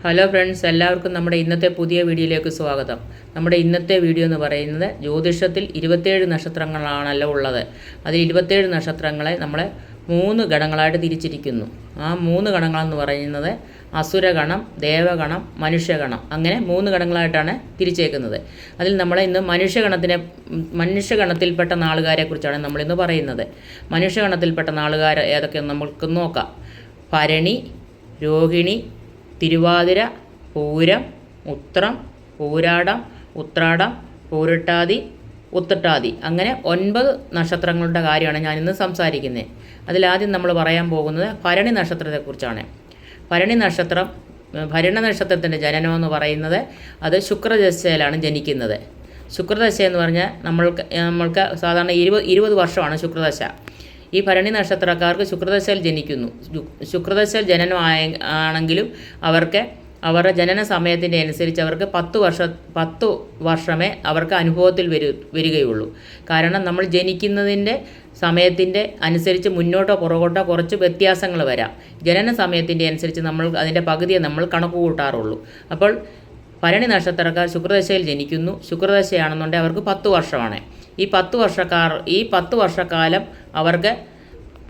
Hello friends, എല്ലാവർക്കും നമ്മുടെ ഇന്നത്തെ പുതിയ വീഡിയോയിലേക്ക് സ്വാഗതം. നമ്മുടെ ഇന്നത്തെ വീഡിയോ എന്ന് പറയുന്നത് ജ്യോതിഷത്തിൽ 27 നക്ഷത്രങ്ങളാണല്ലോ ഉള്ളത്. അതിൽ 27 നക്ഷത്രങ്ങളെ നമ്മൾ 3 ഗണങ്ങളായിട്ട് തിരിച്ചിരിക്കുന്നു. ആ 3 ഗണങ്ങളെന്ന് പറയുന്നത് അസുരഗണം, ദേവഗണം, മനുഷ്യഗണം, അങ്ങനെ 3 ഗണങ്ങളായിട്ടാണ് തിരിച്ചേക്കുന്നത്. അതിൽ നമ്മൾ ഇന്ന് മനുഷ്യഗണത്തിൽപ്പെട്ട നാളുകാരെക്കുറിച്ചാണ് നമ്മളിന്ന് പറയുന്നത്. മനുഷ്യഗണത്തിൽപ്പെട്ട നാളുകാർ ഏതൊക്കെയെന്ന് നമുക്ക് നോക്കാം. ഭരണി, രോഹിണി, തിരുവാതിര, പൂരം, ഉത്രം, പൂരാടം, ഉത്രാടം, പൂരിട്ടാതി, ഉത്രട്ടാതി, അങ്ങനെ 9 നക്ഷത്രങ്ങളുടെ കാര്യമാണ് ഞാനിന്ന് സംസാരിക്കുന്നത്. അതിലാദ്യം നമ്മൾ പറയാൻ പോകുന്നത് ഭരണി നക്ഷത്രത്തെക്കുറിച്ചാണ്. ഭരണി നക്ഷത്രത്തിൻ്റെ ജനനമെന്ന് പറയുന്നത് അത് ശുക്രദശയിലാണ് ജനിക്കുന്നത്. ശുക്രദശ എന്ന് പറഞ്ഞാൽ നമ്മൾക്ക് സാധാരണ 20 വർഷമാണ് ശുക്രദശ. ഈ ഭരണി നക്ഷത്രക്കാർക്ക് ശുക്രദശയിൽ ജനിക്കുന്നു. ശുക്രദശയിൽ ജനനം ആണെങ്കിലും അവരുടെ ജനന സമയത്തിൻ്റെ അനുസരിച്ച് അവർക്ക് 10 വർഷമേ അവർക്ക് അനുഭവത്തിൽ വരികയുള്ളൂ. കാരണം നമ്മൾ ജനിക്കുന്നതിൻ്റെ സമയത്തിൻ്റെ അനുസരിച്ച് മുന്നോട്ടോ പുറകോട്ടോ കുറച്ച് വ്യത്യാസങ്ങൾ വരാം. ജനന സമയത്തിൻ്റെ അനുസരിച്ച് നമ്മൾ അതിൻ്റെ പകുതിയെ നമ്മൾ കണക്ക് കൂട്ടാറുള്ളൂ. അപ്പോൾ ഭരണി നക്ഷത്രക്കാർ ശുക്രദശയിൽ ജനിക്കുന്നു. ശുക്രദശയാണെന്നുണ്ടെങ്കിൽ അവർക്ക് 10 വർഷമാണ്. ഈ 10 വർഷക്കാലം അവർക്ക്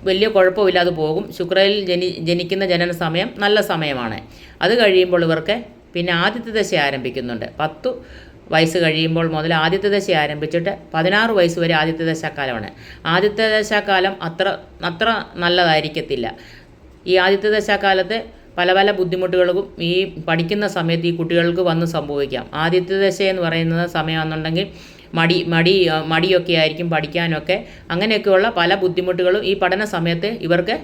വലിയ കുഴപ്പമില്ലാതെ പോകും. ശുക്രയിൽ ജനിക്കുന്ന ജനന സമയം നല്ല സമയമാണ്. അത് കഴിയുമ്പോൾ ഇവർക്ക് പിന്നെ ആദിത്യ ദശ ആരംഭിക്കുന്നുണ്ട്. 10 വയസ്സ് കഴിയുമ്പോൾ മുതൽ ആദിത്യ ദശ ആരംഭിച്ചിട്ട് 16 വയസ്സ് വരെ ആദിത്യ ദശാക്കാലമാണ്. ആദിത്യ ദശാക്കാലം അത്ര നല്ലതായിരിക്കത്തില്ല. ഈ ആദിത്യ ദശാക്കാലത്ത് പല ബുദ്ധിമുട്ടുകളും ഈ പഠിക്കുന്ന സമയത്ത് ഈ കുട്ടികൾക്ക് വന്ന് സംഭവിക്കാം. ആദിത്യ ദശ എന്ന് പറയുന്ന സമയമാണെന്നുണ്ടെങ്കിൽ മടിയൊക്കെ ആയിരിക്കും പഠിക്കാനൊക്കെ. അങ്ങനെയൊക്കെയുള്ള പല ബുദ്ധിമുട്ടുകളും ഈ പഠന സമയത്ത് ഇവർക്ക്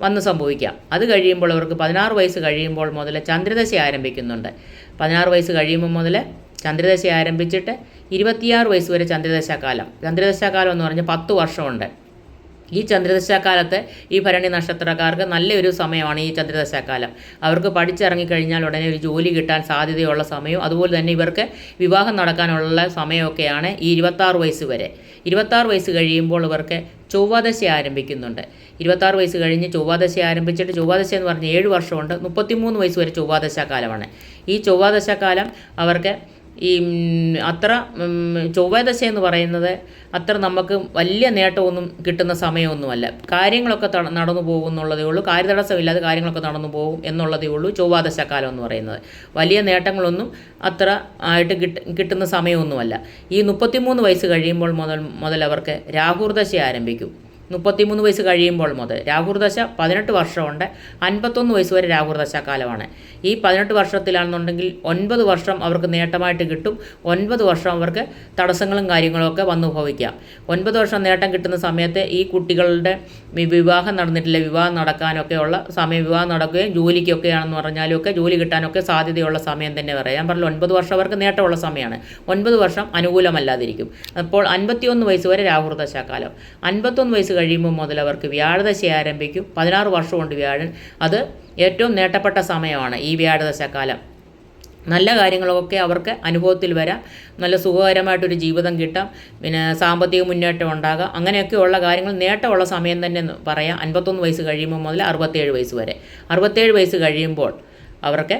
വന്ന് സംഭവിക്കാം. അത് കഴിയുമ്പോൾ ഇവർക്ക് 16 വയസ്സ് കഴിയുമ്പോൾ മുതൽ ചന്ദ്രദശ ആരംഭിക്കുന്നുണ്ട്. 16 വയസ്സ് കഴിയുമ്പോൾ മുതൽ ചന്ദ്രദശ ആരംഭിച്ചിട്ട് 26 വയസ്സ് വരെ ചന്ദ്രദശാക്കാലം എന്ന് പറഞ്ഞാൽ 10 വർഷമുണ്ട്. ഈ ചന്ദ്രദശാക്കാലത്ത് ഈ ഭരണി നക്ഷത്രക്കാർക്ക് നല്ലൊരു സമയമാണ് ഈ ചന്ദ്രദശാക്കാലം. അവർക്ക് പഠിച്ചിറങ്ങിക്കഴിഞ്ഞാൽ ഉടനെ ഒരു ജോലി കിട്ടാൻ സാധ്യതയുള്ള സമയവും അതുപോലെ തന്നെ ഇവർക്ക് വിവാഹം നടക്കാനുള്ള സമയമൊക്കെയാണ് ഈ 26 വയസ്സ് വരെ. 26 വയസ്സ് കഴിയുമ്പോൾ ഇവർക്ക് ചൊവ്വാദശ ആരംഭിക്കുന്നുണ്ട്. 26 വയസ്സ് കഴിഞ്ഞ് ചൊവ്വാദശ ആരംഭിച്ചിട്ട് ചൊവ്വാദശ എന്ന് പറഞ്ഞാൽ 7 വർഷമുണ്ട്. 33 വയസ്സ് വരെ ചൊവ്വാദശാക്കാലമാണ്. ഈ ചൊവ്വാദശാക്കാലം അവർക്ക് ഈ ചൊവ്വാദശ എന്ന് പറയുന്നത് അത്ര നമുക്ക് വലിയ നേട്ടമൊന്നും കിട്ടുന്ന സമയമൊന്നുമല്ല. കാര്യങ്ങളൊക്കെ നടന്നു പോകും എന്നുള്ളതേ ഉള്ളൂ. കാര്യതടസ്സമില്ലാതെ കാര്യങ്ങളൊക്കെ നടന്നു പോകും എന്നുള്ളതേ ഉള്ളൂ ചൊവ്വാദശക്കാലം എന്ന് പറയുന്നത്. വലിയ നേട്ടങ്ങളൊന്നും അത്ര ആയിട്ട് കിട്ടുന്ന സമയമൊന്നുമല്ല. ഈ 33 വയസ്സ് കഴിയുമ്പോൾ മുതൽ അവർക്ക് രാഹുർദശ ആരംഭിക്കും. 33 വയസ്സ് കഴിയുമ്പോൾ മുതൽ രാഹുർദശ 18 വർഷമുണ്ട്. 51 വയസ്സ് വരെ രാഹുർദശാക്കാലമാണ്. ഈ 18 വർഷത്തിലാണെന്നുണ്ടെങ്കിൽ 9 വർഷം അവർക്ക് നേട്ടമായിട്ട് കിട്ടും. 9 വർഷം അവർക്ക് തടസ്സങ്ങളും കാര്യങ്ങളൊക്കെ വന്നു ഭവിക്കാം. 9 വർഷം നേട്ടം കിട്ടുന്ന സമയത്ത് ഈ കുട്ടികളുടെ വിവാഹം നടന്നിട്ടില്ല, വിവാഹം നടക്കാനൊക്കെ ഉള്ള സമയം, വിവാഹം നടക്കുകയും ജോലിക്കൊക്കെ ആണെന്ന് പറഞ്ഞാലും ഒക്കെ ജോലി കിട്ടാനൊക്കെ സാധ്യതയുള്ള സമയം തന്നെ പറയാം. ഞാൻ പറഞ്ഞു 9 വർഷം അവർക്ക് നേട്ടമുള്ള സമയമാണ്. 9 വർഷം അനുകൂലമല്ലാതിരിക്കും. അപ്പോൾ 51 വയസ്സ് വരെ രാഹുർദശാക്കാലം. 51 വയസ്സ് കഴിയുമ്പോൾ മുതൽ അവർക്ക് വ്യാഴദശ ആരംഭിക്കും. 16 വർഷമുണ്ട് വ്യാഴൻ. അത് ഏറ്റവും നേട്ടപ്പെട്ട സമയമാണ് ഈ വ്യാഴദശാക്കാലം. നല്ല കാര്യങ്ങളൊക്കെ അവർക്ക് അനുഭവത്തിൽ വരാം. നല്ല സുഖകരമായിട്ടൊരു ജീവിതം കിട്ടാം. പിന്നെ സാമ്പത്തിക മുന്നേറ്റം ഉണ്ടാകാം. അങ്ങനെയൊക്കെയുള്ള കാര്യങ്ങൾ നേട്ടമുള്ള സമയം തന്നെ പറയാം. 51 വയസ്സ് കഴിയുമ്പോൾ മുതൽ 67 വയസ്സ് വരെ. 67 വയസ്സ് കഴിയുമ്പോൾ അവർക്ക്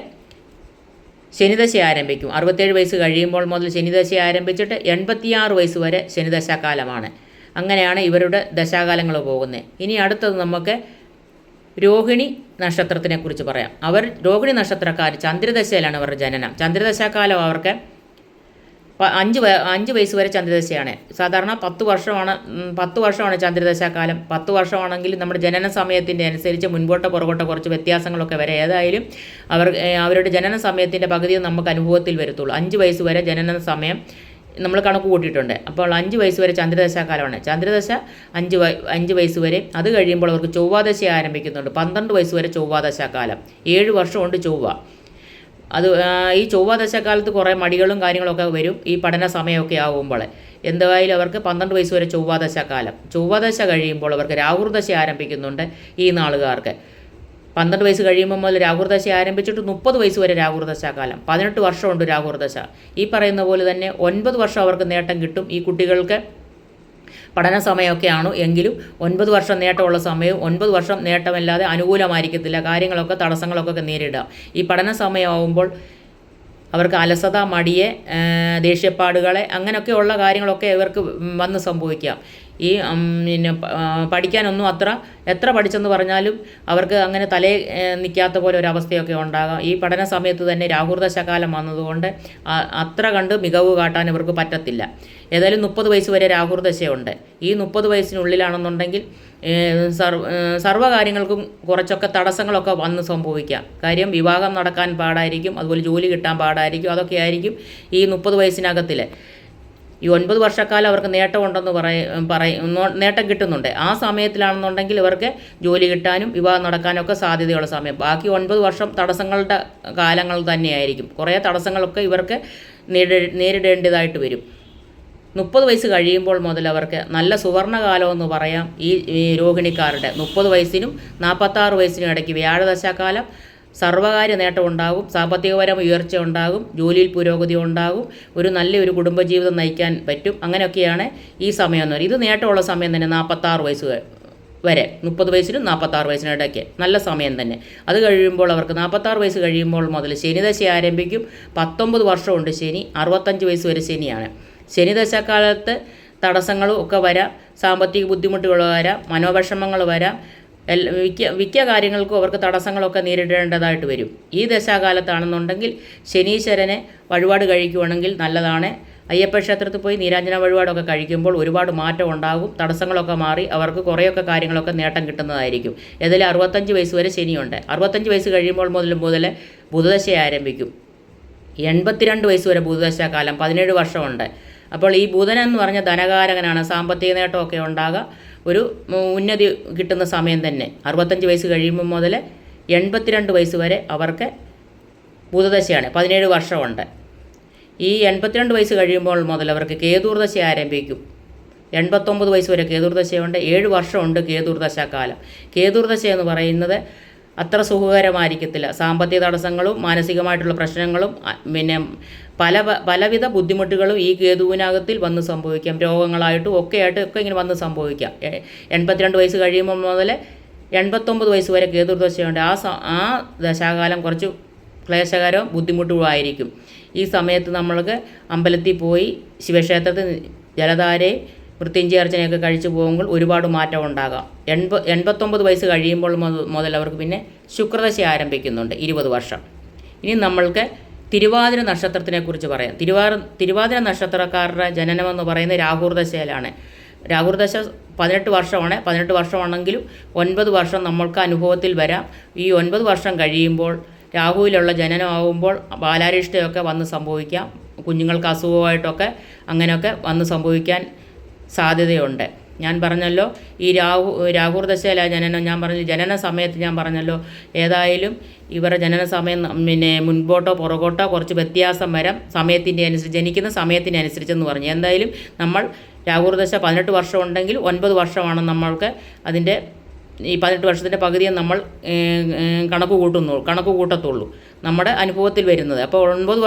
ശനിദശ ആരംഭിക്കും. 67 വയസ്സ് കഴിയുമ്പോൾ മുതൽ ശനിദശ ആരംഭിച്ചിട്ട് 86 വയസ്സ് വരെ ശനിദശാക്കാലമാണ്. അങ്ങനെയാണ് ഇവരുടെ ദശാകാലങ്ങൾ പോകുന്നത്. ഇനി അടുത്തത് നമുക്ക് രോഹിണി നക്ഷത്രത്തിനെ കുറിച്ച് പറയാം. രോഹിണി നക്ഷത്രക്കാർ ചന്ദ്രദശയിലാണ് അവരുടെ ജനനം. ചന്ദ്രദശാകാലം അവർക്ക് 5 വയസ്സ് വരെ ചന്ദ്രദശയാണ്. സാധാരണ 10 വർഷമാണ് ചന്ദ്രദശാകാലം. 10 വർഷമാണെങ്കിൽ നമ്മുടെ ജനന സമയത്തിൻ്റെ അനുസരിച്ച് മുൻപോട്ടോ പുറകോട്ടോ കുറച്ച് വ്യത്യാസങ്ങളൊക്കെ വരെ. ഏതായാലും അവരുടെ ജനന സമയത്തിൻ്റെ പകുതിയും നമുക്ക് അനുഭവത്തിൽ വരത്തുള്ളൂ. 5 വയസ്സ് വരെ ജനന സമയം നമ്മൾ കണക്ക് കൂട്ടിയിട്ടുണ്ട്. അപ്പോൾ 5 വയസ്സ് വരെ ചന്ദ്രദശാകാലമാണ്. ചന്ദ്രദശ 5 വയസ്സ് വരെ. അത് കഴിയുമ്പോൾ അവർക്ക് ചൊവ്വാദശ ആരംഭിക്കുന്നുണ്ട്. 12 വയസ്സ് വരെ ചൊവ്വാദശാകാലം. 7 വർഷമുണ്ട് ചൊവ്വ. ഈ ചൊവ്വാദശാകാലത്ത് കുറേ മടികളും കാര്യങ്ങളൊക്കെ വരും ഈ പഠന സമയമൊക്കെ ആകുമ്പോൾ. എന്തായാലും അവർക്ക് 12 വയസ്സ് വരെ ചൊവ്വാദശാകാലം. ചൊവ്വാദശ കഴിയുമ്പോൾ അവർക്ക് രാഹുർദശ ആരംഭിക്കുന്നുണ്ട് ഈ നാളുകാർക്ക്. 12 വയസ്സ് കഴിയുമ്പോൾ മുതൽ രാഹുർദശ ആരംഭിച്ചിട്ട് 30 വയസ്സ് വരെ രാഹുർദശാക്കാലം. 18 വർഷമുണ്ട് രാഹുർദശ. ഈ പറയുന്ന പോലെ തന്നെ 9 വർഷം അവർക്ക് നേട്ടം കിട്ടും. ഈ കുട്ടികൾക്ക് പഠന സമയമൊക്കെയാണ് എങ്കിലും 9 വർഷം നേട്ടമുള്ള സമയവും 9 വർഷം നേട്ടമില്ലാതെ അനുകൂലമായിരിക്കത്തില്ല. കാര്യങ്ങളൊക്കെ തടസ്സങ്ങളൊക്കെ നേരിടാം. ഈ പഠന സമയമാകുമ്പോൾ അവർക്ക് അലസത, മടിയെ, ദേഷ്യപ്പാടുകളെ അങ്ങനെയൊക്കെയുള്ള കാര്യങ്ങളൊക്കെ ഇവർക്ക് വന്ന് സംഭവിക്കാം. ഈ പിന്നെ പഠിക്കാനൊന്നും എത്ര പഠിച്ചെന്ന് പറഞ്ഞാലും അവർക്ക് അങ്ങനെ തലേ നിൽക്കാത്ത പോലെ ഒരവസ്ഥയൊക്കെ ഉണ്ടാകാം. ഈ പഠന സമയത്ത് തന്നെ രാഹുർദശകാലം വന്നതുകൊണ്ട് അത്ര കണ്ട് മികവ് കാട്ടാൻ ഇവർക്ക് പറ്റത്തില്ല. ഏതായാലും 30 വയസ്സ് വരെ രാഹുർദശയുണ്ട്. ഈ 30 വയസ്സിനുള്ളിലാണെന്നുണ്ടെങ്കിൽ സർവ്വകാര്യങ്ങൾക്കും കുറച്ചൊക്കെ തടസ്സങ്ങളൊക്കെ വന്ന് സംഭവിക്കാം. കാര്യം വിവാഹം നടക്കാൻ പാടായിരിക്കും, അതുപോലെ ജോലി കിട്ടാൻ പാടായിരിക്കും. അതൊക്കെ ആയിരിക്കും ഈ 30 വയസ്സിനകത്തിൽ. ഈ 9 വർഷക്കാലം അവർക്ക് നേട്ടമുണ്ടെന്ന് നേട്ടം കിട്ടുന്നുണ്ട്. ആ സമയത്തിലാണെന്നുണ്ടെങ്കിൽ ഇവർക്ക് ജോലി കിട്ടാനും വിവാഹം നടക്കാനും ഒക്കെ സാധ്യതയുള്ള സമയം. ബാക്കി 9 വർഷം തടസ്സങ്ങളുടെ കാലങ്ങൾ തന്നെയായിരിക്കും. കുറേ തടസ്സങ്ങളൊക്കെ ഇവർക്ക് നേരിടേണ്ടതായിട്ട് വരും. 30 വയസ്സ് കഴിയുമ്പോൾ മുതൽ അവർക്ക് നല്ല സുവർണകാലമെന്ന് പറയാം. ഈ രോഹിണിക്കാരുടെ 30 വയസ്സിനും 46 വയസ്സിനും ഇടയ്ക്ക് വ്യാഴദശാകാലം സർവകാര്യ നേട്ടം ഉണ്ടാകും, സാമ്പത്തികപരമായ ഉയർച്ച ഉണ്ടാകും, ജോലിയിൽ പുരോഗതി ഉണ്ടാകും, നല്ലൊരു കുടുംബജീവിതം നയിക്കാൻ പറ്റും. അങ്ങനെയൊക്കെയാണ് ഈ സമയം എന്ന് പറയുന്നത്. ഇത് നേട്ടമുള്ള സമയം തന്നെ 46 വയസ്സ് വരെ. 30 വയസ്സിനും 46 വയസ്സിനും ഇടയ്ക്ക് നല്ല സമയം തന്നെ. അത് കഴിയുമ്പോൾ അവർക്ക് 46 വയസ്സ് കഴിയുമ്പോൾ മുതൽ ശനിദശ ആരംഭിക്കും. 19 വർഷമുണ്ട് ശനി. 65 വയസ്സ് വരെ ശനിയാണ്. ശനിദശാകാലത്ത് തടസ്സങ്ങളും ഒക്കെ വരാം, സാമ്പത്തിക ബുദ്ധിമുട്ടുകൾ വരാം, മനോവിഷമങ്ങൾ വരാം. മിക്ക കാര്യങ്ങൾക്കും അവർക്ക് തടസ്സങ്ങളൊക്കെ നേരിടേണ്ടതായിട്ട് വരും. ഈ ദശാകാലത്താണെന്നുണ്ടെങ്കിൽ ശനീശ്വരനെ വഴിപാട് കഴിക്കുവാണെങ്കിൽ നല്ലതാണ്. അയ്യപ്പ ക്ഷേത്രത്തിൽ പോയി നീരാഞ്ജന വഴിപാടൊക്കെ കഴിക്കുമ്പോൾ ഒരുപാട് മാറ്റം ഉണ്ടാകും. തടസ്സങ്ങളൊക്കെ മാറി അവർക്ക് കുറേയൊക്കെ കാര്യങ്ങളൊക്കെ നേട്ടം കിട്ടുന്നതായിരിക്കും. ഏതായാലും 65 വയസ്സ് വരെ ശനിയുണ്ട്. 65 വയസ്സ് കഴിയുമ്പോൾ മുതൽ ബുധദശ ആരംഭിക്കും. 82 വയസ്സ് വരെ ബുധദശാകാലം 17 വർഷമുണ്ട്. അപ്പോൾ ഈ ബുധൻ എന്ന് പറഞ്ഞ ധനകാരകനാണ്. സാമ്പത്തിക നേട്ടമൊക്കെ ഉണ്ടാകുക, ഉന്നതി കിട്ടുന്ന സമയം തന്നെ. 65 വയസ്സ് കഴിയുമ്പോൾ മുതൽ 82 വയസ്സ് വരെ അവർക്ക് ബുധദശയാണ്. 17 വർഷമുണ്ട്. ഈ 82 വയസ്സ് കഴിയുമ്പോൾ മുതൽ അവർക്ക് കേതുർദശ ആരംഭിക്കും. 89 വയസ്സ് വരെ കേതുർദശയുണ്ട്. 7 വർഷമുണ്ട് കേതുർദശാകാലം. കേതുർദശ എന്ന് പറയുന്നത് അത്ര സുഖകരമായിരിക്കത്തില്ല. സാമ്പത്തിക തടസ്സങ്ങളും മാനസികമായിട്ടുള്ള പ്രശ്നങ്ങളും പലവിധ ബുദ്ധിമുട്ടുകളും ഈ കേതുവിനകത്തിൽ വന്ന് സംഭവിക്കാം. രോഗങ്ങളായിട്ടും ഒക്കെ ഇങ്ങനെ വന്ന് സംഭവിക്കാം. 82 വയസ്സ് കഴിയുമ്പോൾ മുതൽ 89 വയസ്സ് വരെ കേതുർദശയുണ്ട്. ആ ദശാകാലം കുറച്ച് ക്ലേശകരവും ബുദ്ധിമുട്ടുമായിരിക്കും. ഈ സമയത്ത് നമ്മൾക്ക് അമ്പലത്തിൽ പോയി ശിവക്ഷേത്രത്തിൽ ജലധാരയും മൃത്യുഞ്ജയാർച്ചനയൊക്കെ കഴിച്ചു പോകുമ്പോൾ ഒരുപാട് മാറ്റം ഉണ്ടാകാം. 89 വയസ്സ് കഴിയുമ്പോൾ മുതൽ അവർക്ക് പിന്നെ ശുക്രദശ ആരംഭിക്കുന്നുണ്ട് 20 വർഷം. ഇനി നമ്മൾക്ക് തിരുവാതിര നക്ഷത്രത്തിനെക്കുറിച്ച് പറയാം. തിരുവാതിര നക്ഷത്രക്കാരുടെ ജനനമെന്ന് പറയുന്നത് രാഹുർദശയിലാണ്. രാഹുർദശ 18 വർഷമാണ്. 18 വർഷമാണെങ്കിലും 9 വർഷം നമ്മൾക്ക് അനുഭവത്തിൽ വരാം. ഈ 9 വർഷം കഴിയുമ്പോൾ രാഹുവിലുള്ള ജനനമാകുമ്പോൾ ബാലാരിഷ്ടയൊക്കെ വന്ന് സംഭവിക്കാം. കുഞ്ഞുങ്ങൾക്ക് അസുഖമായിട്ടൊക്കെ അങ്ങനെയൊക്കെ വന്ന് സംഭവിക്കാൻ സാധ്യതയുണ്ട്. ഞാൻ പറഞ്ഞല്ലോ ഈ രാഹുർദശയിലെ ജനനം ഞാൻ ജനന സമയത്ത് ഞാൻ പറഞ്ഞല്ലോ. ഏതായാലും ഇവരുടെ ജനന സമയം മുൻപോട്ടോ പുറകോട്ടോ കുറച്ച് വ്യത്യാസം വരാം. ജനിക്കുന്ന സമയത്തിൻ്റെ അനുസരിച്ചെന്ന് പറഞ്ഞു. എന്തായാലും നമ്മൾ രാഹുർദശ 18 വർഷം ഉണ്ടെങ്കിൽ 9 വർഷമാണ് നമ്മൾക്ക് അതിൻ്റെ ഈ 18 വർഷത്തിൻ്റെ പകുതിയെ നമ്മൾ കണക്ക് കൂട്ടത്തുള്ളൂ നമ്മുടെ അനുഭവത്തിൽ വരുന്നത്. അപ്പോൾ 9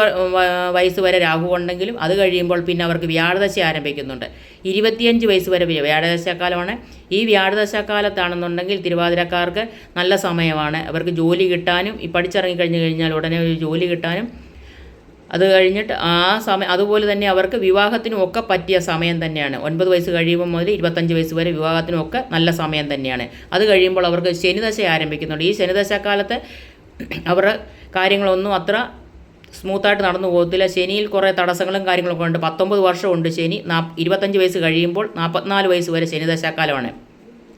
വയസ്സ് വരെ രാഹു ഉണ്ടെങ്കിലും അത് കഴിയുമ്പോൾ പിന്നെ അവർക്ക് വ്യാഴദശ ആരംഭിക്കുന്നുണ്ട്. 25 വയസ്സ് വരെ വ്യാഴദശാകാലമാണ്. ഈ വ്യാഴദശാകാലത്താണെന്നുണ്ടെങ്കിൽ തിരുവാതിരക്കാർക്ക് നല്ല സമയമാണ്. അവർക്ക് ജോലി കിട്ടാനും ഈ പഠിച്ചിറങ്ങിക്കഴിഞ്ഞ് കഴിഞ്ഞാൽ ഉടനെ ഒരു ജോലി കിട്ടാനും അത് കഴിഞ്ഞിട്ട് അതുപോലെ തന്നെ അവർക്ക് വിവാഹത്തിനും ഒക്കെ പറ്റിയ സമയം തന്നെയാണ്. 9 വയസ്സ് കഴിയുമ്പോൾ മുതൽ 25 വയസ്സ് വരെ വിവാഹത്തിനും ഒക്കെ നല്ല സമയം തന്നെയാണ്. അത് കഴിയുമ്പോൾ അവർക്ക് ശനിദശ ആരംഭിക്കുന്നുണ്ട്. ഈ ശനിദശാകാലത്ത് അവരുടെ കാര്യങ്ങളൊന്നും അത്ര സ്മൂത്തായിട്ട് നടന്നു പോകത്തില്ല. ശനിയിൽ കുറേ തടസ്സങ്ങളും കാര്യങ്ങളൊക്കെ ഉണ്ട്. 19 വർഷമുണ്ട് ശനി. 25 വയസ്സ് കഴിയുമ്പോൾ 44 വയസ്സ് വരെ ശനിദശാകാലമാണ്.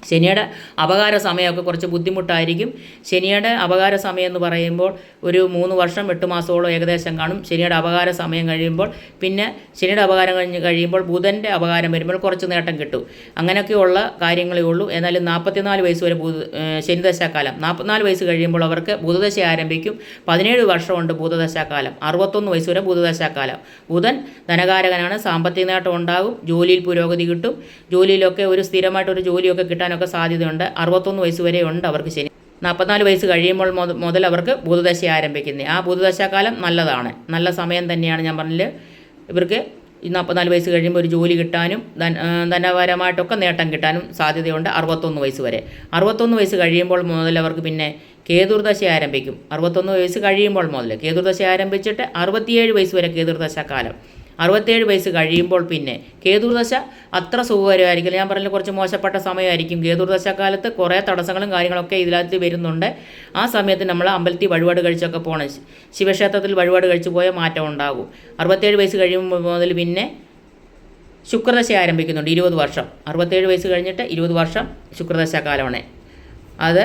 ശനിയുടെ അപകാര സമയമൊക്കെ കുറച്ച് ബുദ്ധിമുട്ടായിരിക്കും. ശനിയുടെ അപകാര സമയം എന്ന് പറയുമ്പോൾ ഒരു 3 വർഷം 8 മാസത്തോളം ഏകദേശം കാണും. ശനിയുടെ അപകാര സമയം കഴിയുമ്പോൾ പിന്നെ ശനിയുടെ അപകാരം കഴിയുമ്പോൾ ബുധൻ്റെ അപകാരം വരുമ്പോൾ കുറച്ച് നേട്ടം കിട്ടും. അങ്ങനെയൊക്കെയുള്ള കാര്യങ്ങളേ ഉള്ളൂ. എന്നാലും 44 വയസ്സ് വരെ ശനിദശാകാലം. 44 വയസ്സ് കഴിയുമ്പോൾ അവർക്ക് ബുധദശ ആരംഭിക്കും. 17 വർഷമുണ്ട് ബുധദശാകാലം. 61 വയസ്സ് വരെ ബുധദശാകാലം. ബുധൻ ധനകാരകനാണ്. സാമ്പത്തിക നേട്ടം ഉണ്ടാകും. ജോലിയിൽ പുരോഗതി കിട്ടും. ജോലിയിലൊക്കെ ഒരു സ്ഥിരമായിട്ടൊരു ജോലിയൊക്കെ കിട്ടാനൊക്കെ സാധ്യതയുണ്ട്. 61 വയസ്സ് വരെ ഉണ്ട് അവർക്ക് ശനി. 44 വയസ്സ് കഴിയുമ്പോൾ മുതൽ അവർക്ക് ബുധദശ ആരംഭിക്കുന്നത്. ആ ബുധദശാകാലം നല്ലതാണ്. നല്ല സമയം തന്നെയാണ്. ഞാൻ പറഞ്ഞില്ല ഇവർക്ക് ഈ 44 വയസ്സ് കഴിയുമ്പോൾ ഒരു ജോലി കിട്ടാനും ധനപരമായിട്ടൊക്കെ നേട്ടം കിട്ടാനും സാധ്യതയുണ്ട്. 61 വയസ്സ് വരെ. 61 വയസ്സ് കഴിയുമ്പോൾ മുതൽ അവർക്ക് പിന്നെ കേതുർദശ ആരംഭിക്കും. 61 വയസ്സ് കഴിയുമ്പോൾ മുതൽ കേതുർദശ ആരംഭിച്ചിട്ട് 67 വയസ്സ് വരെ കേതുർദശ കാലം. 67 വയസ്സ് കഴിയുമ്പോൾ പിന്നെ കേതുർദശ അത്ര സുഖകരമായിരിക്കില്ല. ഞാൻ പറഞ്ഞ കുറച്ച് മോശപ്പെട്ട സമയമായിരിക്കും. കേതുർദശ കാലത്ത് കുറേ തടസ്സങ്ങളും കാര്യങ്ങളൊക്കെ ഇതിനകത്ത് വരുന്നുണ്ട്. ആ സമയത്ത് നമ്മൾ അമ്പലത്തിൽ വഴിപാട് കഴിച്ചൊക്കെ പോകണം. ശിവക്ഷേത്രത്തിൽ വഴിപാട് കഴിച്ച് പോയാൽ മാറ്റം ഉണ്ടാകും. 67 വയസ്സ് കഴിയുമ്പോൾ മുതൽ പിന്നെ ശുക്രദശ ആരംഭിക്കുന്നുണ്ട്. 20 വർഷം. 67 വയസ്സ് കഴിഞ്ഞിട്ട് 20 വർഷം ശുക്രദശ കാലമാണ്. അത്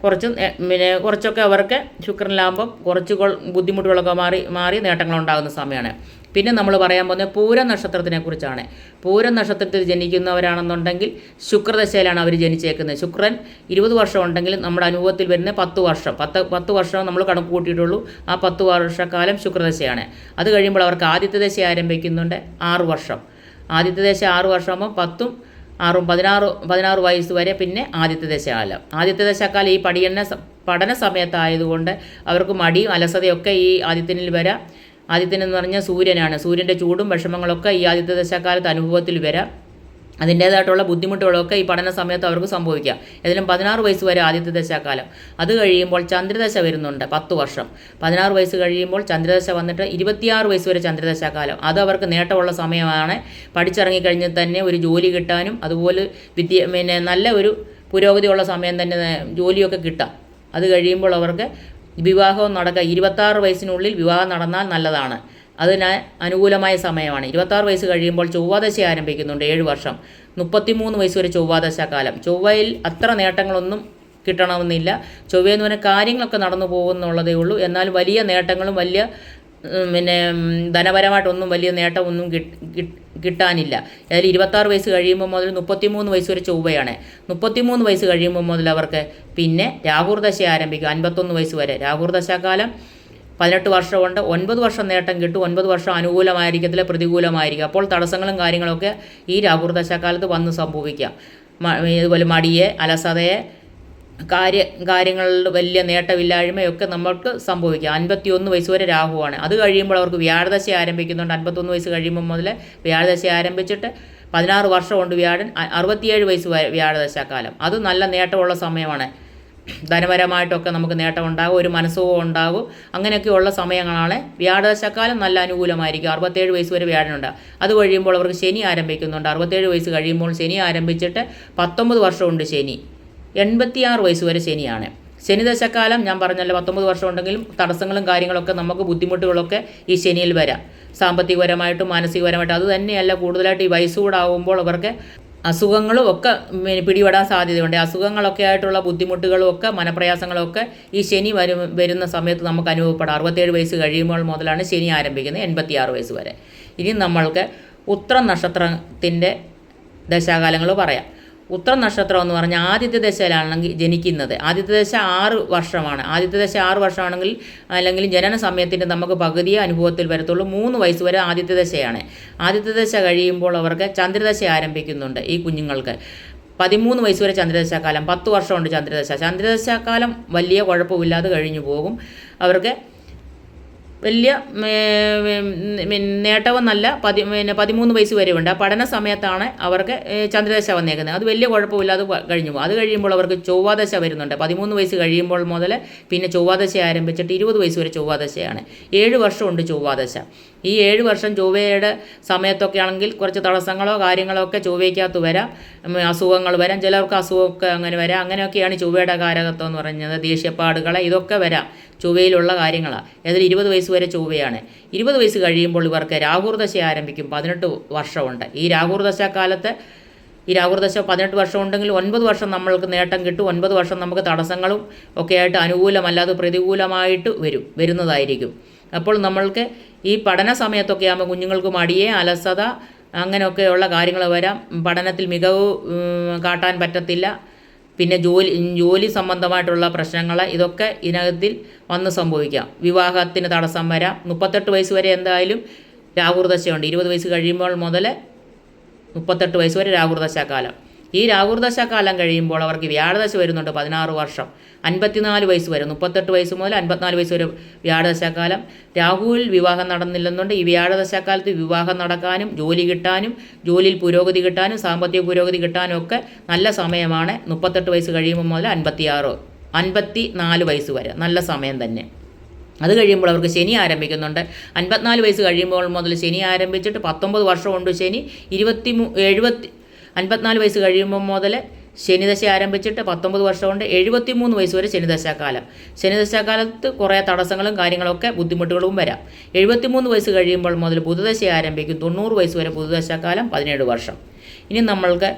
കുറച്ചൊക്കെ അവർക്ക് ശുക്രനിലാകുമ്പം കുറച്ച് ബുദ്ധിമുട്ടുകളൊക്കെ മാറി നേട്ടങ്ങളുണ്ടാകുന്ന സമയമാണ്. പിന്നെ നമ്മൾ പറയാൻ പോകുന്നത് പൂരം നക്ഷത്രത്തിനെ കുറിച്ചാണ്. പൂരം നക്ഷത്രത്തിൽ ജനിക്കുന്നവരാണെന്നുണ്ടെങ്കിൽ ശുക്രദശയിലാണ് അവർ ജനിച്ചേക്കുന്നത്. ശുക്രൻ 20 വർഷം ഉണ്ടെങ്കിൽ നമ്മുടെ അനുഭവത്തിൽ വരുന്ന 10 വർഷം 10 വർഷം നമ്മൾ കണക്ക് കൂട്ടിയിട്ടുള്ളൂ. ആ 10 വർഷക്കാലം ശുക്രദശയാണ്. അത് കഴിയുമ്പോൾ അവർക്ക് ആദിത്യ ദശ ആരംഭിക്കുന്നുണ്ട്. 6 വർഷം. ആദിത്യ ദശ 6 വർഷമാകുമ്പോൾ 10ഉം 6ഉം 16 വയസ്സ് വരെ പിന്നെ ആദിത്യ ദശകാലം. ആദിത്യ ദശക്കാലം ഈ പഠന സമയത്തായതുകൊണ്ട് അവർക്ക് മടിയും അലസതയൊക്കെ ഈ ആദിത്യനിൽ വരാം. ആദിത്യനെന്ന് പറഞ്ഞാൽ സൂര്യനാണ്. സൂര്യൻ്റെ ചൂടും വിഷമങ്ങളൊക്കെ ഈ ആദിത്യ ദശക്കാലത്ത് അനുഭവത്തിൽ വരാം. അതിൻ്റേതായിട്ടുള്ള ബുദ്ധിമുട്ടുകളൊക്കെ ഈ പഠന സമയത്ത് അവർക്ക് സംഭവിക്കാം. ഏതായാലും 16 വയസ്സ് വരെ ആദിത്യ ദശാകാലം. അത് കഴിയുമ്പോൾ ചന്ദ്രദശ വരുന്നുണ്ട്. 10 വർഷം. 16 വയസ്സ് കഴിയുമ്പോൾ ചന്ദ്രദശ വന്നിട്ട് 26 വയസ്സ് വരെ ചന്ദ്രദശാകാലം. അത് അവർക്ക് നേട്ടമുള്ള സമയമാണ്. പഠിച്ചിറങ്ങിക്കഴിഞ്ഞ് തന്നെ ഒരു ജോലി കിട്ടാനും അതുപോലെ നല്ല ഒരു പുരോഗതിയുള്ള സമയം തന്നെ ജോലിയൊക്കെ കിട്ടാം. അത് കഴിയുമ്പോൾ അവർക്ക് വിവാഹവും നടക്കുക. 26 വയസ്സിനുള്ളിൽ വിവാഹം നടന്നാൽ നല്ലതാണ്. അതിന് അനുകൂലമായ സമയമാണ്. 26 വയസ്സ് കഴിയുമ്പോൾ ചൊവ്വാദശ ആരംഭിക്കുന്നുണ്ട്. 7 വർഷം. 33 വയസ്സ് വരെ ചൊവ്വാദശാകാലം. ചൊവ്വയിൽ അത്ര നേട്ടങ്ങളൊന്നും കിട്ടണമെന്നില്ല. ചൊവ്വയെന്ന് പറഞ്ഞാൽ കാര്യങ്ങളൊക്കെ നടന്നു പോകുന്നുള്ളതേ ഉള്ളൂ. എന്നാൽ വലിയ നേട്ടങ്ങളും വലിയ ധനപരമായിട്ടൊന്നും വലിയ നേട്ടമൊന്നും കിട്ടാനില്ല. അതിൽ 26 വയസ്സ് കഴിയുമ്പോൾ മുതൽ 33 വയസ്സ് വരെ ചൊവ്വയാണ്. 33 വയസ്സ് കഴിയുമ്പോൾ മുതൽ അവർക്ക് പിന്നെ രാഹുർദശ ആരംഭിക്കും. 51 വയസ്സ് വരെ രാഹുർദശാകാലം. 18 വർഷമുണ്ട്. 9 വർഷം നേട്ടം കിട്ടും. 9 വർഷം അനുകൂലമായിരിക്കത്തില്ല, പ്രതികൂലമായിരിക്കും. അപ്പോൾ തടസ്സങ്ങളും കാര്യങ്ങളൊക്കെ ഈ രാഹുർദശാകാലത്ത് വന്ന് സംഭവിക്കാം. ഇതുപോലെ മടിയെ, അലസതയെ, കാര്യങ്ങളിൽ വലിയ നേട്ടമില്ലായ്മയൊക്കെ നമ്മൾക്ക് സംഭവിക്കാം. 51 വയസ്സ് വരെ രാഹുവാണ്. അത് കഴിയുമ്പോൾ അവർക്ക് വ്യാഴദശ ആരംഭിക്കുന്നുണ്ട്. 51 വയസ്സ് കഴിയുമ്പോൾ മുതൽ വ്യാഴദശ ആരംഭിച്ചിട്ട് 16 വർഷമുണ്ട് വ്യാഴൻ. 67 വയസ്സ് വരെ വ്യാഴദശാകാലം. അത് നല്ല നേട്ടമുള്ള സമയമാണ്. ധനപരമായിട്ടൊക്കെ നമുക്ക് നേട്ടം ഉണ്ടാകും. ഒരു മനസ്സുഖം ഉണ്ടാകും. അങ്ങനെയൊക്കെയുള്ള സമയങ്ങളാണ്. വ്യാഴദശാകാലം നല്ല അനുകൂലമായിരിക്കും. 67 വയസ്സ് വരെ വ്യാഴനുണ്ട്. അത് കഴിയുമ്പോൾ അവർക്ക് ശനി ആരംഭിക്കുന്നുണ്ട്. 67 വയസ്സ് കഴിയുമ്പോൾ ശനി ആരംഭിച്ചിട്ട് 19 വർഷമുണ്ട് ശനി. 86 വയസ്സ് വരെ ശനിയാണ്. ശനിദശക്കാലം ഞാൻ പറഞ്ഞല്ലോ, 19 വർഷം ഉണ്ടെങ്കിലും തടസ്സങ്ങളും കാര്യങ്ങളൊക്കെ നമുക്ക് ബുദ്ധിമുട്ടുകളൊക്കെ ഈ ശനിയിൽ വരാം. സാമ്പത്തികപരമായിട്ടും മാനസികപരമായിട്ടും. അത് തന്നെയല്ല, കൂടുതലായിട്ട് ഈ വയസ്സുകൂടാവുമ്പോൾ അവർക്ക് അസുഖങ്ങളും ഒക്കെ പിടിപെടാൻ സാധ്യതയുണ്ട്. അസുഖങ്ങളൊക്കെ ആയിട്ടുള്ള ബുദ്ധിമുട്ടുകളും ഒക്കെ മനപ്രയാസങ്ങളും ഒക്കെ ഈ ശനി വരുന്ന സമയത്ത് നമുക്ക് അനുഭവപ്പെടാം. 67 വയസ്സ് കഴിയുമ്പോൾ മുതലാണ് ശനി ആരംഭിക്കുന്നത്. 86 വയസ്സ് വരെ. ഇനി നമ്മൾക്ക് ഉത്രം നക്ഷത്രത്തിൻ്റെ ദശാകാലങ്ങൾ പറയാം. ഉത്രം നക്ഷത്രം എന്ന് പറഞ്ഞാൽ ആദിത്യ ദശയിലാണെങ്കിൽ ജനിക്കുന്നത്. ആദിത്യ ദശ 6 വർഷമാണ്. ആദിത്യ ദശ 6 വർഷമാണെങ്കിൽ അല്ലെങ്കിൽ ജനന സമയത്തിൻ്റെ നമുക്ക് പകുതിയെ അനുഭവത്തിൽ വരത്തുള്ളൂ. 3 വയസ്സ് വരെ ആദിത്യ ദശയാണ്. ആദിത്യ ദശ കഴിയുമ്പോൾ അവർക്ക് ചന്ദ്രദശ ആരംഭിക്കുന്നുണ്ട് ഈ കുഞ്ഞുങ്ങൾക്ക്. 13 വയസ്സ് വരെ ചന്ദ്രദശാകാലം. 10 വർഷമുണ്ട് ചന്ദ്രദശ. ചന്ദ്രദശാകാലം വലിയ കുഴപ്പമില്ലാതെ കഴിഞ്ഞു പോകും. അവർക്ക് വലിയ നേട്ടവും നല്ല 13 വയസ്സ് വരെ ഉണ്ട്. ആ പഠന സമയത്താണ് അവർക്ക് ചന്ദ്രദശ വന്നേക്കുന്നത്. അത് വലിയ കുഴപ്പമില്ലാതെ കഴിഞ്ഞു പോകും. അത് കഴിയുമ്പോൾ അവർക്ക് ചൊവ്വാദശ വരുന്നുണ്ട്. 13 വയസ്സ് കഴിയുമ്പോൾ മുതൽ പിന്നെ ചൊവ്വാദശ ആരംഭിച്ചിട്ട് 20 വയസ്സ് വരെ ചൊവ്വാദശയാണ്. 7 വർഷമുണ്ട് ചൊവ്വാദശ. ഈ 7 വർഷം ചൊവ്വയുടെ സമയത്തൊക്കെ ആണെങ്കിൽ കുറച്ച് തടസ്സങ്ങളോ കാര്യങ്ങളോ ഒക്കെ ചൊവ്വയ്ക്കകത്ത് വരാം. അസുഖങ്ങൾ വരാം. ചിലർക്ക് അസുഖമൊക്കെ അങ്ങനെ വരാം. അങ്ങനെയൊക്കെയാണ് ചൊവ്വയുടെ കാരകത്വം എന്ന് പറയുന്നത്. ദേഷ്യപ്പാടുകൾ ഇതൊക്കെ വരാം. ചൊവ്വയിലുള്ള കാര്യങ്ങളാണ്. അതിൽ 20 വയസ്സ് വരെ ചൊവ്വയാണ്. 20 വയസ്സ് കഴിയുമ്പോൾ ഇവർക്ക് രാഹുർദശ ആരംഭിക്കും. 18 വർഷമുണ്ട്. ഈ രാഹുർദശാകാലത്ത് ഈ രാഹുർദശ 18 വർഷം ഉണ്ടെങ്കിൽ 9 വർഷം നമ്മൾക്ക് നേട്ടം കിട്ടും. 9 വർഷം നമുക്ക് തടസ്സങ്ങളും ഒക്കെ ആയിട്ട് അനുകൂലമല്ലാതെ പ്രതികൂലമായിട്ട് വരുന്നതായിരിക്കും. അപ്പോൾ നമ്മൾക്ക് ഈ പഠന സമയത്തൊക്കെ ആകുമ്പോൾ കുഞ്ഞുങ്ങൾക്ക് മടിയെ, അലസത അങ്ങനെയൊക്കെയുള്ള കാര്യങ്ങൾ വരാം. പഠനത്തിൽ മികവ് കാട്ടാൻ പറ്റത്തില്ല. പിന്നെ ജോലി സംബന്ധമായിട്ടുള്ള പ്രശ്നങ്ങൾ ഇതൊക്കെ ഇതിനകത്തിൽ വന്ന് സംഭവിക്കാം. വിവാഹത്തിന് തടസ്സം വരാം. 38 വയസ്സ് വരെ എന്തായാലും രാഹുർദശയുണ്ട്. 20 വയസ്സ് കഴിയുമ്പോൾ മുതൽ 38 വയസ്സ് വരെ രാഹുർദശാകാലം. ഈ രാഹുർദശാകാലം കഴിയുമ്പോൾ അവർക്ക് വ്യാഴദശ വരുന്നുണ്ട് 16 വർഷം, 54 വയസ്സ് വരെ, 38 വയസ്സ് മുതൽ 54 വയസ്സ് വരെ വ്യാഴദശാകാലം. രാഹുവിൽ വിവാഹം നടന്നില്ലെന്നുണ്ട് ഈ വ്യാഴദശാകാലത്ത് വിവാഹം നടക്കാനും ജോലി കിട്ടാനും ജോലിയിൽ പുരോഗതി കിട്ടാനും സാമ്പത്തിക പുരോഗതി കിട്ടാനും ഒക്കെ നല്ല സമയമാണ്. 38 വയസ്സ് കഴിയുമ്പോൾ മുതൽ 54 വയസ്സ് വരെ നല്ല സമയം തന്നെ. അത് കഴിയുമ്പോൾ അവർക്ക് ശനി ആരംഭിക്കുന്നുണ്ട്. 54 വയസ്സ് കഴിയുമ്പോൾ മുതൽ ശനി ആരംഭിച്ചിട്ട് 19 വർഷമുണ്ട് ശനി. 54 വയസ്സ് കഴിയുമ്പോൾ മുതൽ ശനിദശ ആരംഭിച്ചിട്ട് 19 വർഷം കൊണ്ട് 73 വയസ്സ് വരെ ശനിദശാകാലം. ശനിദശാകാലത്ത് കുറേ തടസ്സങ്ങളും കാര്യങ്ങളൊക്കെ ബുദ്ധിമുട്ടുകളും വരാം. 73 വയസ്സ് കഴിയുമ്പോൾ മുതൽ ബുധദശ ആരംഭിക്കും. 90 വയസ്സ് വരെ ബുധദശാകാലം, 17 വർഷം. ഇനി നമ്മൾക്ക്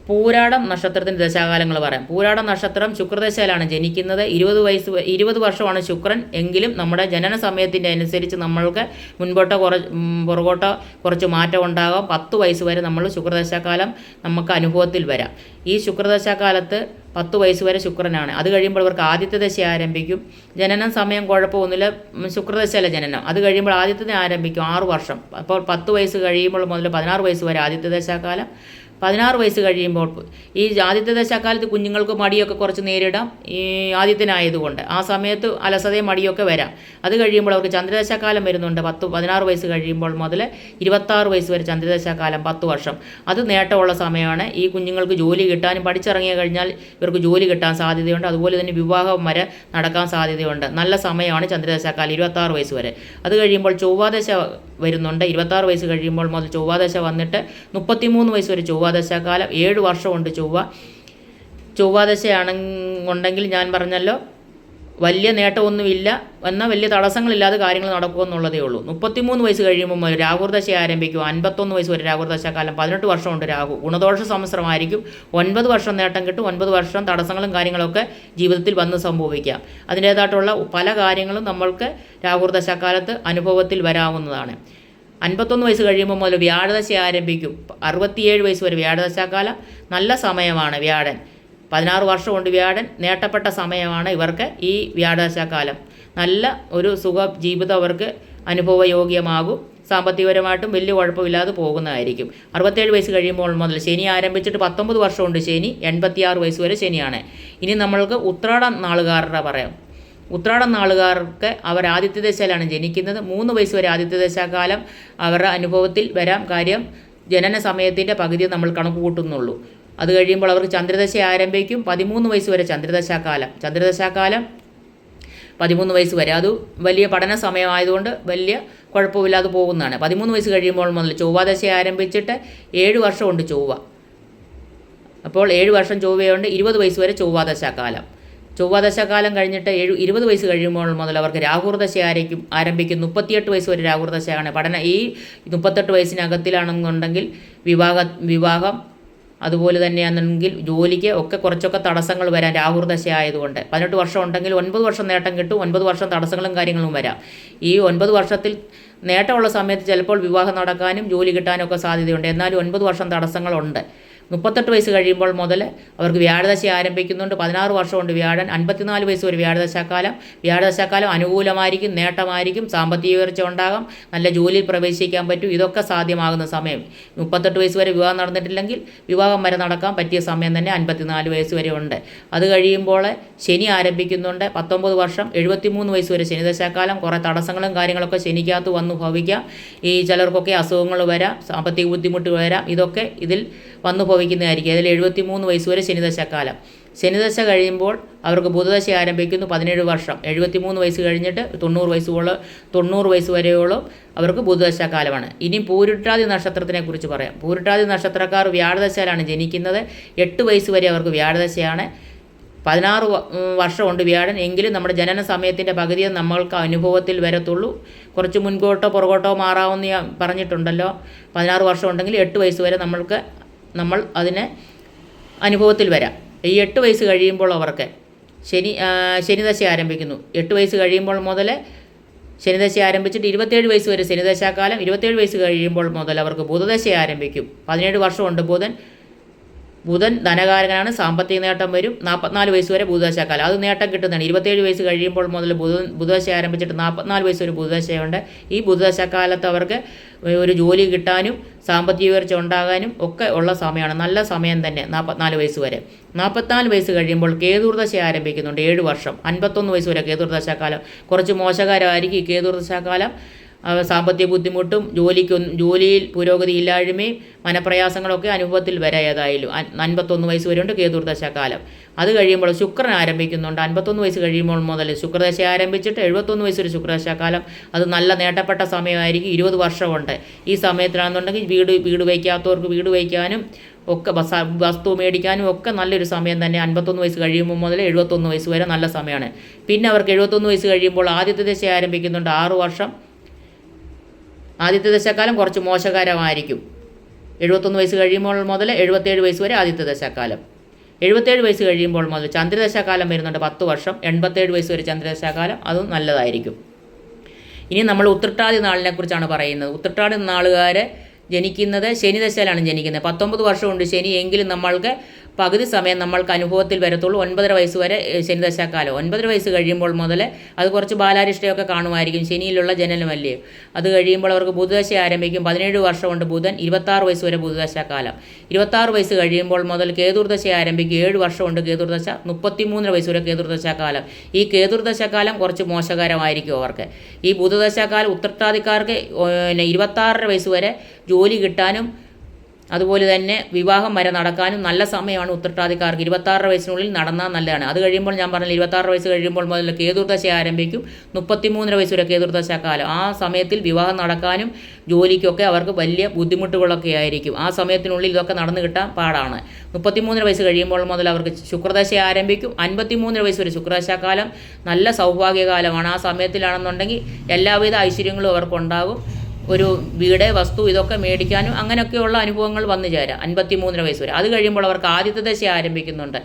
പൂരാടം നക്ഷത്രത്തിൻ്റെ ദശാകാലങ്ങൾ പറയാം. പൂരാടം നക്ഷത്രം ശുക്രദശയിലാണ് ജനിക്കുന്നത്. 20 വർഷമാണ് ശുക്രൻ. എങ്കിലും നമ്മുടെ ജനന സമയത്തിൻ്റെ അനുസരിച്ച് നമ്മൾക്ക് മുൻപോട്ടോ പുറകോട്ടോ കുറച്ച് മാറ്റം ഉണ്ടാകാം. 10 വയസ്സ് വരെ നമ്മൾ ശുക്രദശാകാലം നമുക്ക് അനുഭവത്തിൽ വരാം. ഈ ശുക്രദശാകാലത്ത് 10 വയസ്സ് വരെ ശുക്രനാണ്. അത് കഴിയുമ്പോൾ അവർക്ക് ആദ്യത്തെ ദശ ആരംഭിക്കും. ജനനം സമയം കുഴപ്പമൊന്നുമില്ല, ശുക്രദശയിലെ ജനനം. അത് കഴിയുമ്പോൾ ആദ്യത്തെ ആരംഭിക്കും 6 വർഷം. അപ്പോൾ 10 വയസ്സ് കഴിയുമ്പോൾ മുതൽ 16 വയസ്സ് വരെ ആദ്യത്തെ ദശാകാലം. 16 വയസ്സ് കഴിയുമ്പോൾ ഈ ആദ്യത്തെ ദശാകാലത്ത് കുഞ്ഞുങ്ങൾക്ക് മടിയൊക്കെ കുറച്ച് നേരിടാം, ഈ ആദ്യത്തിനായതുകൊണ്ട് ആ സമയത്ത് അലസതയും മടിയൊക്കെ വരാം. അത് കഴിയുമ്പോൾ അവർക്ക് ചന്ദ്രദശാകാലം വരുന്നുണ്ട്. 16 വയസ്സ് കഴിയുമ്പോൾ മുതൽ 26 വയസ്സ് വരെ ചന്ദ്രദശാകാലം, 10 വർഷം. അത് നേട്ടമുള്ള സമയമാണ്. ഈ കുഞ്ഞുങ്ങൾക്ക് ജോലി കിട്ടാനും പഠിച്ചിറങ്ങി കഴിഞ്ഞാൽ ഇവർക്ക് ജോലി കിട്ടാൻ സാധ്യതയുണ്ട്. അതുപോലെ തന്നെ വിവാഹം വരെ നടക്കാൻ സാധ്യതയുണ്ട്. നല്ല സമയമാണ് ചന്ദ്രദശാകാലം, 26 വയസ്സ് വരെ. അത് കഴിയുമ്പോൾ ചൊവ്വാദശ വരുന്നുണ്ട്. 26 വയസ്സ് കഴിയുമ്പോൾ മുതൽ ചൊവ്വാദശ വന്നിട്ട് 33 വയസ്സ് വരെ ചൊവ്വാദശാകാലം. 7 വർഷമുണ്ട് ചൊവ്വാദശയാണെന്നുണ്ടെങ്കിൽ ഞാൻ പറഞ്ഞല്ലോ വലിയ നേട്ടമൊന്നുമില്ല, എന്നാൽ വലിയ തടസ്സങ്ങളില്ലാതെ കാര്യങ്ങൾ നടക്കുമെന്നുള്ളതേ ഉള്ളൂ. 33 വയസ്സ് കഴിയുമ്പോൾ രാഹുർദശ ആരംഭിക്കും. 51 വയസ്സ് വരെ രാഹുർദശാകാലം. 18 വർഷമുണ്ട് രാഹു. ഗുണദോഷ സമ്മിശ്രമായിരിക്കും. 9 വർഷം നേട്ടം കിട്ടും. 9 വർഷം തടസ്സങ്ങളും കാര്യങ്ങളൊക്കെ ജീവിതത്തിൽ വന്ന് സംഭവിക്കാം. അതിൻ്റേതായിട്ടുള്ള പല കാര്യങ്ങളും നമ്മൾക്ക് രാഹുർദശാകാലത്ത് അനുഭവത്തിൽ വരാവുന്നതാണ്. 51 വയസ്സ് കഴിയുമ്പോൾ മുതൽ വ്യാഴദശ ആരംഭിക്കും. 67 വയസ്സ് വരെ വ്യാഴദശാകാലം. നല്ല സമയമാണ് വ്യാഴൻ. 16 വർഷമുണ്ട് വ്യാഴൻ. നേട്ടപ്പെട്ട സമയമാണ് ഇവർക്ക് ഈ വ്യാഴദശാകാലം. നല്ല ഒരു സുഖ ജീവിതം അവർക്ക് അനുഭവയോഗ്യമാകും. സാമ്പത്തികപരമായിട്ടും വലിയ കുഴപ്പമില്ലാതെ പോകുന്നതായിരിക്കും. 67 വയസ്സ് കഴിയുമ്പോൾ മുതൽ ശനി ആരംഭിച്ചിട്ട് 19 വർഷമുണ്ട് ശനി. 86 വയസ്സ് വരെ ശനിയാണ്. ഇനി നമ്മൾക്ക് ഉത്രാടം നാളുകാരുടെ പറയാം. ഉത്രാടം നാളുകാർക്ക് അവർ ആദിത്യ ദശയിലാണ് ജനിക്കുന്നത്. 3 വയസ്സ് വരെ ആദിത്യ ദശാകാലം അവരുടെ അനുഭവത്തിൽ വരാം. കാര്യം ജനന സമയത്തിൻ്റെ പകുതി നമ്മൾ കണക്ക് കൂട്ടുന്നുള്ളൂ. അത് കഴിയുമ്പോൾ അവർക്ക് ചന്ദ്രദശ ആരംഭിക്കും. 13 വയസ്സ് വരെ ചന്ദ്രദശാകാലം. 13 വയസ്സ് വരെ അത് വലിയ പഠന സമയമായതുകൊണ്ട് വലിയ കുഴപ്പമില്ലാതെ പോകുന്നതാണ്. 13 വയസ്സ് കഴിയുമ്പോൾ മുതൽ ചൊവ്വാദശ ആരംഭിച്ചിട്ട് 7 വർഷമുണ്ട് ചൊവ്വ. അപ്പോൾ 7 വർഷം ചൊവ്വയുണ്ട്. 20 വയസ്സ് വരെ ചൊവ്വാദശാകാലം. ചൊവ്വാദശാകാലം കഴിഞ്ഞിട്ട് 20 വയസ്സ് കഴിയുമ്പോൾ മുതൽ അവർക്ക് രാഹുർദശ ആരംഭിക്കും. 38 വയസ്സ് വരെ രാഹുർദശയാണ്. ഈ 38 വയസ്സിനകത്തിലാണെന്നുണ്ടെങ്കിൽ വിവാഹം അതുപോലെ തന്നെയാണെങ്കിൽ ജോലിക്ക് ഒക്കെ കുറച്ചൊക്കെ തടസ്സങ്ങൾ വരാം രാഹുർദശ ആയതുകൊണ്ട്. 18 വർഷം ഉണ്ടെങ്കിൽ 9 വർഷം നേട്ടം കിട്ടും. 9 വർഷം തടസ്സങ്ങളും കാര്യങ്ങളും വരാം. ഈ 9 വർഷത്തിൽ നേട്ടമുള്ള സമയത്ത് ചിലപ്പോൾ വിവാഹം നടക്കാനും ജോലി കിട്ടാനും ഒക്കെ സാധ്യതയുണ്ട്. എന്നാലും 9 വർഷം തടസ്സങ്ങളുണ്ട്. 38 വയസ്സ് കഴിയുമ്പോൾ മുതൽ അവർക്ക് വ്യാഴദശ ആരംഭിക്കുന്നുണ്ട്. 16 വർഷമുണ്ട് വ്യാഴൻ. 54 വയസ്സ് വരെ വ്യാഴദശാകാലം അനുകൂലമായിരിക്കും, നേട്ടമായിരിക്കും, സാമ്പത്തിക ഉയർച്ച ഉണ്ടാകാം, നല്ല ജോലിയിൽ പ്രവേശിക്കാൻ പറ്റും. ഇതൊക്കെ സാധ്യമാകുന്ന സമയം. 38 വയസ്സ് വരെ വിവാഹം നടന്നിട്ടില്ലെങ്കിൽ വിവാഹം വരെ നടക്കാൻ പറ്റിയ സമയം തന്നെ 54 വയസ്സ് വരെ ഉണ്ട്. അത് കഴിയുമ്പോൾ ശനി ആരംഭിക്കുന്നുണ്ട്. 19 വർഷം. 73 വയസ്സ് വരെ ശനിദശാകാലം. കുറേ തടസ്സങ്ങളും കാര്യങ്ങളൊക്കെ ശനിക്കകത്ത് വന്നു ഭവിക്കാം. ഈ ചിലർക്കൊക്കെ അസുഖങ്ങൾ വരാം, സാമ്പത്തിക ബുദ്ധിമുട്ട് വരാം. ഇതൊക്കെ ഇതിൽ വന്നു ഭവിക്കുന്നതായിരിക്കും. അതിൽ 73 വയസ്സ് വരെ ശനിദശാകാലം. ശനിദശ കഴിയുമ്പോൾ അവർക്ക് ബുധദശ ആരംഭിക്കുന്നു. 17 വർഷം. 73 വയസ്സ് കഴിഞ്ഞിട്ട് 90 വയസ്സ് വരെയോളം അവർക്ക് ബുധദശാകാലമാണ്. ഇനി പൂരുട്ടാതി നക്ഷത്രത്തിനെ കുറിച്ച് പറയാം. പൂരുട്ടാതി നക്ഷത്രക്കാർ വ്യാഴദശയിലാണ് ജനിക്കുന്നത്. 8 വയസ്സ് വരെ അവർക്ക് വ്യാഴദശയാണ്. 16 വർഷമുണ്ട് വ്യാഴൻ. എങ്കിലും നമ്മുടെ ജനന സമയത്തിൻ്റെ പകുതിയെ നമ്മൾക്ക് അനുഭവത്തിൽ വരത്തുള്ളൂ. കുറച്ച് മുൻപോട്ടോ പുറകോട്ടോ മാറാമെന്ന് ഞാൻ പറഞ്ഞിട്ടുണ്ടല്ലോ. 16 വർഷം ഉണ്ടെങ്കിൽ 8 വയസ്സ് വരെ നമ്മൾ അതിനെ അനുഭവത്തിൽ വരാം. ഈ 8 വയസ്സ് കഴിയുമ്പോൾ അവർക്ക് ശനിദശ ആരംഭിക്കുന്നു. 8 വയസ്സ് കഴിയുമ്പോൾ മുതൽ ശനിദശ ആരംഭിച്ചിട്ട് 27 വയസ്സ് വരെ ശനിദശാകാലം. 27 വയസ്സ് കഴിയുമ്പോൾ മുതൽ അവർക്ക് ബുധദശ ആരംഭിക്കും. 17 വർഷമുണ്ട് ബുധൻ. ബുധൻ ധനകാരകനാണ്, സാമ്പത്തിക നേട്ടം വരും. 44 വയസ്സ് വരെ ബുധദശാകാലം, അത് നേട്ടം കിട്ടുന്നതാണ്. 27 വയസ്സ് കഴിയുമ്പോൾ മുതൽ ബുധദശ ആരംഭിച്ചിട്ട് 44 വയസ്സ് വരെ ബുധദശയുണ്ട്. ഈ ബുധദശാകാലത്ത് അവർക്ക് ഒരു ജോലി കിട്ടാനും സാമ്പത്തിക ഉയർച്ച ഉണ്ടാകാനും ഒക്കെ ഉള്ള സമയമാണ്. നല്ല സമയം തന്നെ 44 വയസ്സ് വരെ. 44 വയസ്സ് കഴിയുമ്പോൾ കേതുർദശ ആരംഭിക്കുന്നുണ്ട്, 7 വർഷം. 51 വയസ്സ് വരെ കേതുർദശാകാലം. കുറച്ച് മോശകരമായിരിക്കും ഈ കേതുർദശാകാലം. സാമ്പത്തിക ബുദ്ധിമുട്ടും ജോലിയിൽ പുരോഗതി ഇല്ലായ്മയും മനപ്രയാസങ്ങളൊക്കെ അനുഭവത്തിൽ വരെ ഏതായാലും 51 വയസ്സ് വരെയുണ്ട് കേതുർദശാകാലം. അത് കഴിയുമ്പോൾ ശുക്രൻ ആരംഭിക്കുന്നുണ്ട്. 51 വയസ്സ് കഴിയുമ്പോൾ മുതൽ ശുക്രദശ ആരംഭിച്ചിട്ട് 71 വയസ്സ് വരെ ശുക്രദശാകാലം. അത് നല്ല നേട്ടപ്പെട്ട സമയമായിരിക്കും. 20 വർഷമുണ്ട്. ഈ സമയത്തിലാണെന്നുണ്ടെങ്കിൽ വീട് വയ്ക്കാത്തവർക്ക് വീട് വയ്ക്കാനും ഒക്കെ വസ്തു മേടിക്കാനും ഒക്കെ നല്ലൊരു സമയം തന്നെ. 51 വയസ്സ് കഴിയുമ്പോൾ മുതൽ 71 വയസ്സ് വരെ നല്ല സമയമാണ്. പിന്നെ അവർക്ക് 71 വയസ്സ് കഴിയുമ്പോൾ ആദ്യത്തെ ദശ ആരംഭിക്കുന്നുണ്ട്, 6 വർഷം. ആദ്യത്തെ ദശാകാലം കുറച്ച് മോശകരമായിരിക്കും. 71 വയസ്സ് കഴിയുമ്പോൾ മുതൽ 77 വയസ്സ് വരെ ആദ്യത്തെ ദശാകാലം. 77 വയസ്സ് കഴിയുമ്പോൾ മുതൽ ചന്ദ്രദശാകാലം വരുന്നുണ്ട്, 10 വർഷം. 87 വയസ്സ് വരെ ചന്ദ്രദശാകാലം, അതും നല്ലതായിരിക്കും. ഇനി നമ്മൾ ഉത്രട്ടാതി നാളിനെക്കുറിച്ചാണ് പറയുന്നത്. ഉത്രട്ടാതി നാളുകാരെ ജനിക്കുന്നത് ശനിദശയിലാണ് ജനിക്കുന്നത്. 19 വർഷമുണ്ട് ശനി, എങ്കിലും നമ്മൾക്ക് പകുതി സമയം നമ്മൾക്ക് അനുഭവത്തിൽ വരത്തുള്ളൂ. 9.5 വയസ്സ് വരെ ശനിദശാകാലം. 9.5 വയസ്സ് കഴിയുമ്പോൾ മുതൽ അത് കുറച്ച് ബാലാരിഷ്ടയൊക്കെ കാണുമായിരിക്കും, ശനിയിലുള്ള ജനനമല്ലേ. അത് കഴിയുമ്പോൾ അവർക്ക് ബുധദശ ആരംഭിക്കും. 17 വർഷമുണ്ട് ബുധൻ. 26 വയസ്സ് വരെ ബുധദശാകാലം. 26 വയസ്സ് കഴിയുമ്പോൾ മുതൽ കേതുർദശ ആരംഭിക്കും. 7 വർഷമുണ്ട് കേതുർദശ. 33 വയസ്സ് വരെ കേതുർദശാകാലം. ഈ കേതുർദശാകാലം കുറച്ച് മോശകരമായിരിക്കും അവർക്ക്. ഈ ബുധദശാകാലം ഉത്രട്ടാതിക്കാർക്ക് 26 വയസ്സ് വരെ ജോലി കിട്ടാനും അതുപോലെ തന്നെ വിവാഹം വരെ നടക്കാനും നല്ല സമയമാണ് ഉത്രട്ടാതിക്കാർക്ക്. 26 വയസ്സിനുള്ളിൽ നടന്നാൽ നല്ലതാണ്. അത് കഴിയുമ്പോൾ ഞാൻ പറഞ്ഞില്ല, 26 വയസ്സ് കഴിയുമ്പോൾ മുതൽ കേതുർദശ ആരംഭിക്കും. 33 വയസ്സ് വരെ കേതുർദശാകാലം. ആ സമയത്തിൽ വിവാഹം നടക്കാനും ജോലിക്കൊക്കെ അവർക്ക് വലിയ ബുദ്ധിമുട്ടുകളൊക്കെ ആയിരിക്കും. ആ സമയത്തിനുള്ളിൽ ഇതൊക്കെ നടന്നു കിട്ടാൻ പാടാണ്. 33 വയസ്സ് കഴിയുമ്പോൾ മുതൽ അവർക്ക് ശുക്രദശ ആരംഭിക്കും. 53 വയസ്സ് വരെ ശുക്രദശാകാലം നല്ല സൗഭാഗ്യകാലമാണ്. ആ സമയത്തിലാണെന്നുണ്ടെങ്കിൽ എല്ലാവിധ ഐശ്വര്യങ്ങളും അവർക്കുണ്ടാകും. ഒരു വീട്, വസ്തു ഇതൊക്കെ മേടിക്കാനും അങ്ങനെയൊക്കെയുള്ള അനുഭവങ്ങൾ വന്നു ചേരാം. 53 വയസ്സ് വരെ. അത് കഴിയുമ്പോൾ അവർക്ക് ആദ്യത്തെ ദശ ആരംഭിക്കുന്നുണ്ട്.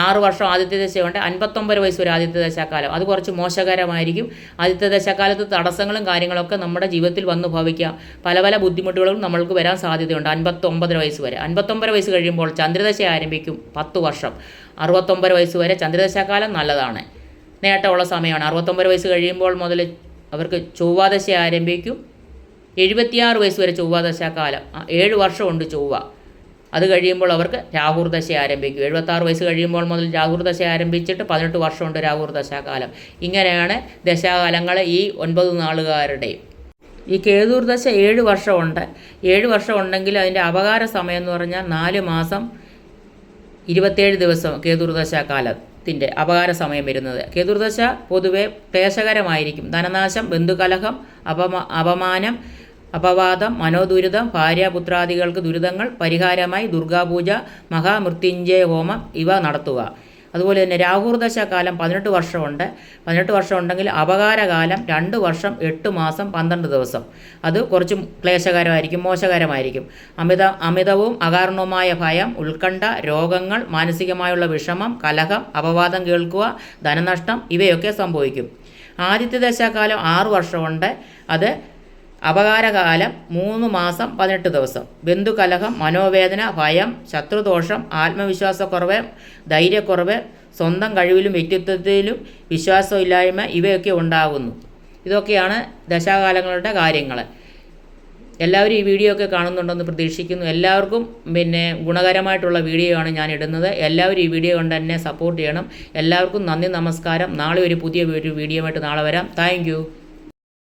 6 വർഷം ആദ്യത്തെ ദശയുണ്ട്. 59 വയസ്സ് വരെ ആദ്യത്തെ ദശാകാലം. അത് കുറച്ച് മോശകരമായിരിക്കും. ആദ്യത്തെ ദശാകാലത്ത് തടസ്സങ്ങളും കാര്യങ്ങളൊക്കെ നമ്മുടെ ജീവിതത്തിൽ വന്നു ഭവിക്കാം. പല പല ബുദ്ധിമുട്ടുകളും നമ്മൾക്ക് വരാൻ സാധ്യതയുണ്ട്. 59 വയസ്സ് വരെ. 59 വയസ്സ് കഴിയുമ്പോൾ ചന്ദ്രദശ ആരംഭിക്കും, 10 വർഷം. 69 വയസ്സ് വരെ ചന്ദ്രദശാകാലം നല്ലതാണ്, നേട്ടമുള്ള സമയമാണ്. 69 വയസ്സ് കഴിയുമ്പോൾ മുതൽ അവർക്ക് ചൊവ്വാദശ ആരംഭിക്കും. 76 വയസ്സ് വരെ ചൊവ്വാദശാകാലം. 7 വർഷമുണ്ട് ചൊവ്വ. അത് കഴിയുമ്പോൾ അവർക്ക് രാഹുർദശ ആരംഭിക്കും. 76 വയസ്സ് കഴിയുമ്പോൾ മുതൽ രാഹുർദശ ആരംഭിച്ചിട്ട് 18 വർഷമുണ്ട് രാഹുർദശാകാലം. ഇങ്ങനെയാണ് ദശാകാലങ്ങൾ ഈ 9 നാളുകാരുടെയും. ഈ കേതുർദശ 7 വർഷമുണ്ട്. 7 വർഷം ഉണ്ടെങ്കിൽ അതിൻ്റെ അപകാര സമയം എന്ന് പറഞ്ഞാൽ 4 മാസം 27 ദിവസം കേതുർദശാകാലത്തിൻ്റെ അപകാര സമയം വരുന്നത്. കേതുർദശ പൊതുവെ ക്ലേശകരമായിരിക്കും. ധനനാശം, ബന്ധുകലഹം, അപമാനം, അപവാദം, മനോദുരിതം, ഭാര്യാപുത്രാദികൾക്ക് ദുരിതങ്ങൾ പരിഹാരമായി ദുർഗാപൂജ, മഹാമൃത്യുഞ്ജയ ഹോമം ഇവ നടത്തുക. അതുപോലെ തന്നെ രാഹുർദശാകാലം 18 വർഷമുണ്ട്. 18 വർഷം ഉണ്ടെങ്കിൽ അപകാരകാലം 2 വർഷം 8 മാസം 12 ദിവസം. അത് കുറച്ച് ക്ലേശകരമായിരിക്കും, മോശകരമായിരിക്കും. അമിതവും അകാരണവുമായ ഭയം, ഉത്കണ്ഠ, രോഗങ്ങൾ, മാനസികമായുള്ള വിഷമം, കലഹം, അപവാദം കേൾക്കുക, ധനനഷ്ടം ഇവയൊക്കെ സംഭവിക്കും. ആദ്യത്തെ ദശാകാലം 6 വർഷമുണ്ട്. അത് അപകാരകാലം 3 മാസം 18 ദിവസം. ബന്ധുകലഹം, മനോവേദന, ഭയം, ശത്രുദോഷം, ആത്മവിശ്വാസക്കുറവ്, ധൈര്യക്കുറവ്, സ്വന്തം കഴിവിലും വ്യക്തിത്വത്തിലും വിശ്വാസമില്ലായ്മ ഇവയൊക്കെ ഉണ്ടാകുന്നു. ഇതൊക്കെയാണ് ദശാകാലങ്ങളുടെ കാര്യങ്ങൾ. എല്ലാവരും ഈ വീഡിയോ ഒക്കെ കാണുന്നുണ്ടെന്ന് പ്രതീക്ഷിക്കുന്നു. എല്ലാവർക്കും ഗുണകരമായിട്ടുള്ള വീഡിയോ ആണ് ഞാൻ ഇടുന്നത്. എല്ലാവരും ഈ വീഡിയോ കൊണ്ട് എന്നെ സപ്പോർട്ട് ചെയ്യണം. എല്ലാവർക്കും നന്ദി, നമസ്കാരം. നാളെ ഒരു പുതിയ വീഡിയോ ആയിട്ട് നാളെ വരാം. Thank you.